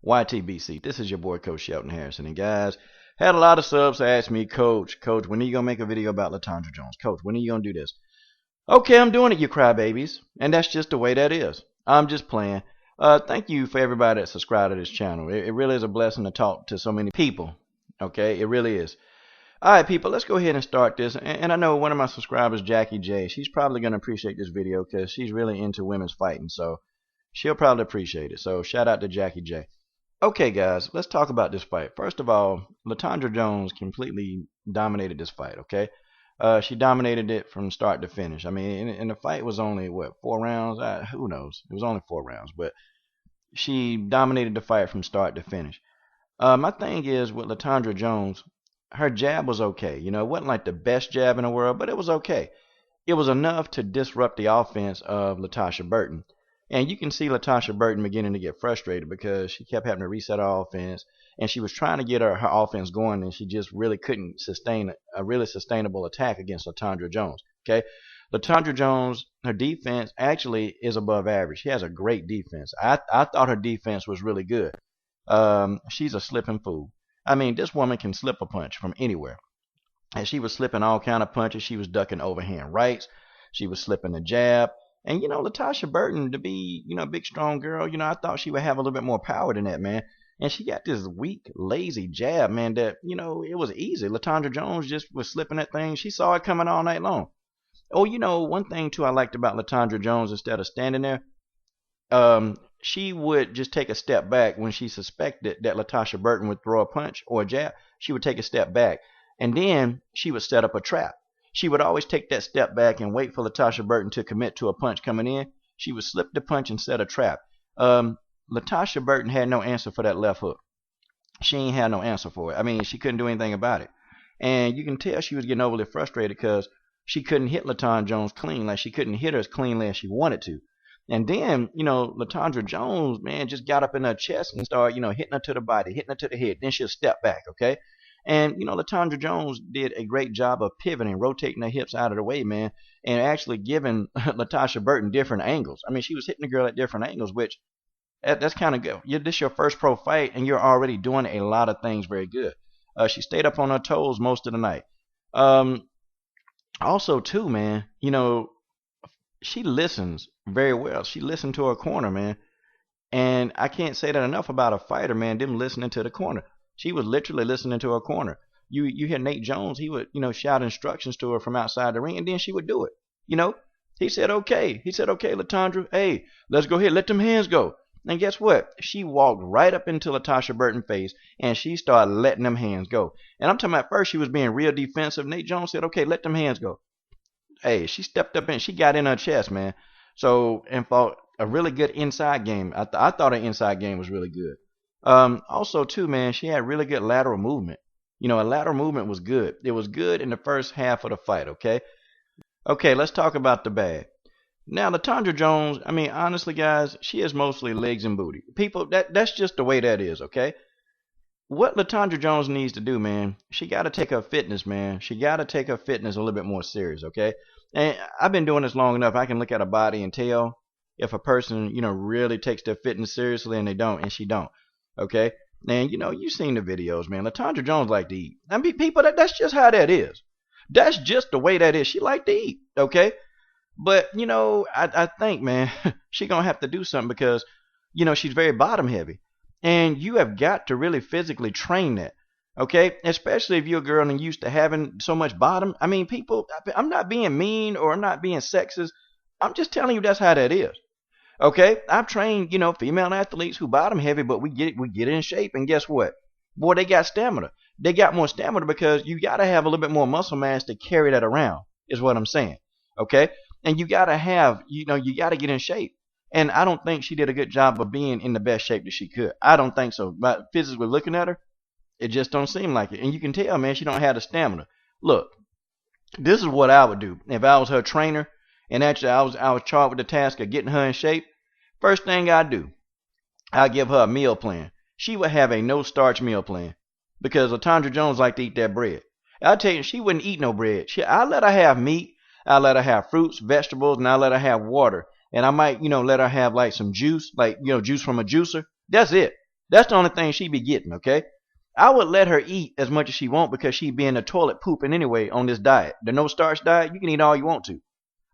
YTBC. This is your boy, Coach Shelton Harrison. And guys, had a lot of subs ask me, Coach, when are you going to make a video about LaTondria Jones? Coach, when are you going to do this? Okay, I'm doing it, you crybabies. And that's just the way that is. I'm just playing. Thank you for everybody that subscribed to this channel. It really is a blessing to talk to so many people. Okay, it really is. All right, people, let's go ahead and start this. And I know one of my subscribers, Jackie J, she's probably going to appreciate this video because she's really into women's fighting. So she'll probably appreciate it. So shout out to Jackie J. Okay, guys, let's talk about this fight. First of all, LaTondria Jones completely dominated this fight, okay? She dominated it from start to finish. I mean, and the fight was only, what, 4 rounds? Who knows? It was only 4 rounds, but she dominated the fight from start to finish. My thing is with LaTondria Jones, her jab was okay. You know, it wasn't like the best jab in the world, but it was okay. It was enough to disrupt the offense of Latasha Burton. And you can see Latasha Burton beginning to get frustrated because she kept having to reset her offense, and she was trying to get her offense going, and she just really couldn't sustain a really sustainable attack against LaTondria Jones. Okay, LaTondria Jones, her defense actually is above average. She has a great defense. I thought her defense was really good. She's a slipping fool. I mean, this woman can slip a punch from anywhere, and she was slipping all kind of punches. She was ducking overhand rights. She was slipping a jab. And, you know, Latasha Burton, to be, you know, a big, strong girl, you know, I thought she would have a little bit more power than that, man. And she got this weak, lazy jab, man, that, you know, it was easy. LaTondria Jones just was slipping that thing. She saw it coming all night long. Oh, you know, one thing, too, I liked about LaTondria Jones, instead of standing there, she would just take a step back when she suspected that Latasha Burton would throw a punch or a jab. She would take a step back, and then she would set up a trap. She would always take that step back and wait for Latasha Burton to commit to a punch coming in. She would slip the punch and set a trap. Latasha Burton had no answer for that left hook. She ain't had no answer for it. I mean, she couldn't do anything about it. And you can tell she was getting overly frustrated because she couldn't hit LaTondria Jones clean. Like, she couldn't hit her as cleanly as she wanted to. And then, you know, LaTondria Jones, man, just got up in her chest and started, you know, hitting her to the body, hitting her to the head. Then she'll step back, okay? And, you know, LaTondria Jones did a great job of pivoting, rotating her hips out of the way, man, and actually giving Latasha Burton different angles. I mean, she was hitting the girl at different angles, which that's kind of good. This is your first pro fight, and you're already doing a lot of things very good. She stayed up on her toes most of the night. Also, too, man, you know, she listens very well. She listened to her corner, man. And I can't say that enough about a fighter, man, them listening to the corner. She was literally listening to her corner. You hear Nate Jones, he would, you know, shout instructions to her from outside the ring, and then she would do it. You know, he said, okay, LaTondria, hey, let's go ahead, let them hands go. And guess what? She walked right up into Latasha Burton's face, and she started letting them hands go. And I'm talking about, first she was being real defensive. Nate Jones said, okay, let them hands go. Hey, she stepped up and she got in her chest, man. So, and fought a really good inside game. I thought her inside game was really good. Also, too, man, she had really good lateral movement. You know, her lateral movement was good. It was good in the first half of the fight, okay? Okay, let's talk about the bag. Now, LaTondria Jones, I mean, honestly, guys, she is mostly legs and booty. People, that's just the way that is, okay? What LaTondria Jones needs to do, man, she got to take her fitness, man. She got to take her fitness a little bit more serious, okay? And I've been doing this long enough. I can look at a body and tell if a person, you know, really takes their fitness seriously and they don't, and she don't. Okay, and you know, you've seen the videos, man. LaTondria Jones like to eat. I mean, people, that's just how that is. That's just the way that is. She like to eat, okay? But, you know, I think, man, she gonna have to do something because, you know, she's very bottom heavy. And you have got to really physically train that, okay? Especially if you're a girl and used to having so much bottom. I mean, people, I'm not being mean or I'm not being sexist. I'm just telling you that's how that is. Okay, I've trained, you know, female athletes who bottom heavy, but we get in shape, and guess what? Boy, they got stamina. They got more stamina because you got to have a little bit more muscle mass to carry that around, is what I'm saying. Okay, and you got to have, you know, you got to get in shape. And I don't think she did a good job of being in the best shape that she could. I don't think so. But physically looking at her, it just don't seem like it. And you can tell, man, she don't have the stamina. Look, this is what I would do if I was her trainer. And actually, I was charged with the task of getting her in shape. First thing I do, I give her a meal plan. She would have a no-starch meal plan because LaTondria Jones liked to eat that bread. I tell you, she wouldn't eat no bread. I let her have meat. I let her have fruits, vegetables, and I let her have water. And I might, you know, let her have like some juice, like, you know, juice from a juicer. That's it. That's the only thing she be getting, okay? I would let her eat as much as she want because she be in the toilet pooping anyway on this diet. The no starch diet, you can eat all you want to.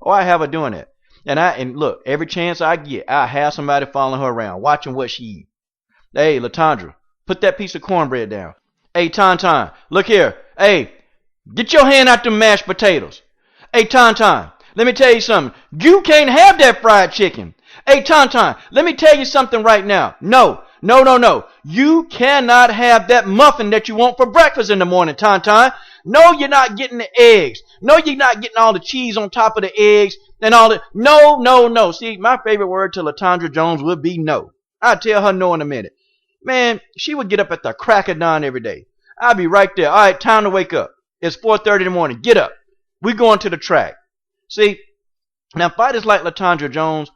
Or I have her doing it. And look, every chance I get, I have somebody following her around, watching what she eat. Hey, LaTondria, put that piece of cornbread down. Hey, Tonton, look here. Hey, get your hand out the mashed potatoes. Hey, Tonton, let me tell you something. You can't have that fried chicken. Hey, Tonton, let me tell you something right now. No, no, no, no. You cannot have that muffin that you want for breakfast in the morning, Tonton. No, you're not getting the eggs. No, you're not getting all the cheese on top of the eggs and all the. No, no, no. See, my favorite word to LaTondria Jones would be no. I'll tell her no in a minute. Man, she would get up at the crack of dawn every day. I'll be right there. All right, time to wake up. It's 4:30 in the morning. Get up. We going to the track. See, now fighters like LaTondria Jones,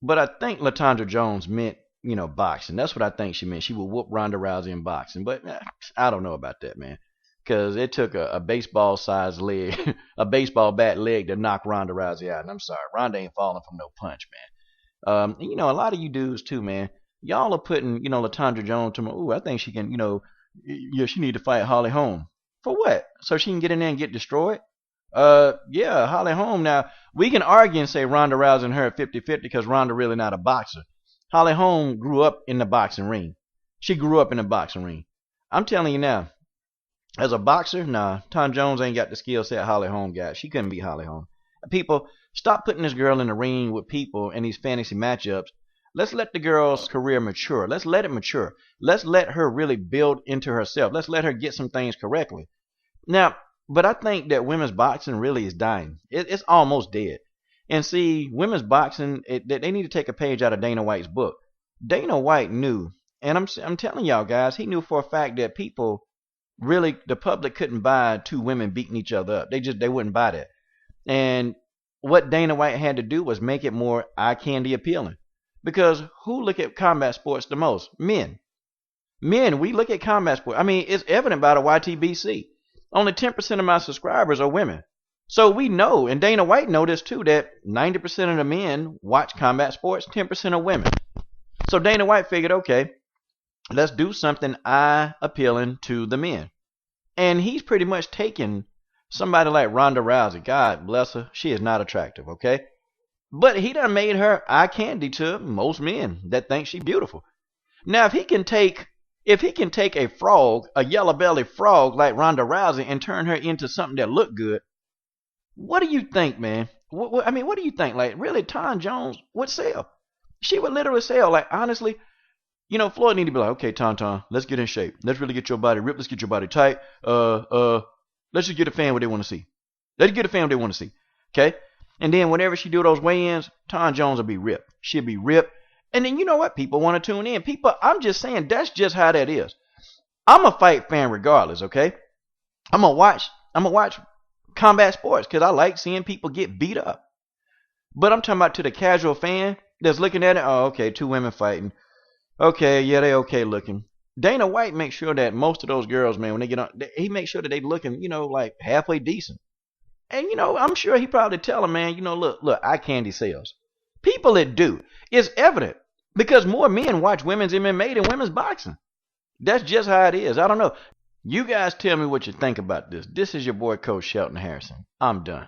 but I think LaTondria Jones meant, boxing. That's what I think she meant. She would whoop Ronda Rousey in boxing. But I don't know about that, man. Because it took a baseball sized leg, a baseball bat leg to knock Ronda Rousey out. And I'm sorry, Ronda ain't falling from no punch, man. A lot of you dudes too, man. Y'all are putting, LaTondria Jones to my. Ooh, I think she can, yeah, she need to fight Holly Holm. For what? So she can get in there and get destroyed? Yeah, Holly Holm. Now we can argue and say Ronda Rousey and her at 50-50 because Ronda really not a boxer. Holly Holm grew up in the boxing ring. She grew up in the boxing ring. I'm telling you now, as a boxer, nah, Tom Jones ain't got the skill set Holly Holm got. She couldn't beat Holly Holm. People, stop putting this girl in the ring with people in these fantasy matchups. Let's let the girl's career mature. Let's let it mature. Let's let her really build into herself. Let's let her get some things correctly. Now, but I think that women's boxing really is dying. It's almost dead. And see, women's boxing, they need to take a page out of Dana White's book. Dana White knew And I'm telling y'all guys, he knew for a fact that people really, the public couldn't buy two women beating each other up. They wouldn't buy that. And what Dana White had to do was make it more eye candy appealing. Because who look at combat sports the most? Men. Men, we look at combat sports. I mean, it's evident by the YTBC. Only 10% of my subscribers are women. So we know, and Dana White noticed too, that 90% of the men watch combat sports, 10% of women. So Dana White figured, okay, let's do something eye appealing to the men. And he's pretty much taken somebody like Ronda Rousey. God bless her. She is not attractive, okay? But he done made her eye candy to most men that think she's beautiful. Now, if he can take a frog, a yellow belly frog like Ronda Rousey, and turn her into something that look good, what do you think, man? What do you think? Like, really, Tom Jones would sell. She would literally sell. Like, honestly, Floyd need to be like, okay, Tom, let's get in shape. Let's really get your body ripped. Let's get your body tight. Let's just get a fan what they want to see. Let's get a fan what they want to see. Okay? And then whenever she do those weigh-ins, Tom Jones will be ripped. She'll be ripped. And then you know what? People want to tune in. People, I'm just saying, that's just how that is. I'm a fight fan regardless, okay? I'm gonna watch combat sports because I like seeing people get beat up. But I'm talking about to the casual fan that's looking at it. Oh, okay, two women fighting. Okay, yeah, they okay looking. Dana White makes sure that most of those girls, man, when they get on, he makes sure that they looking, like halfway decent. And, I'm sure he probably tell them, man, look, eye candy sells. People that do. It's evident because more men watch women's MMA than women's boxing. That's just how it is. I don't know. You guys tell me what you think about this. This is your boy, Coach Shelton Harrison. I'm done.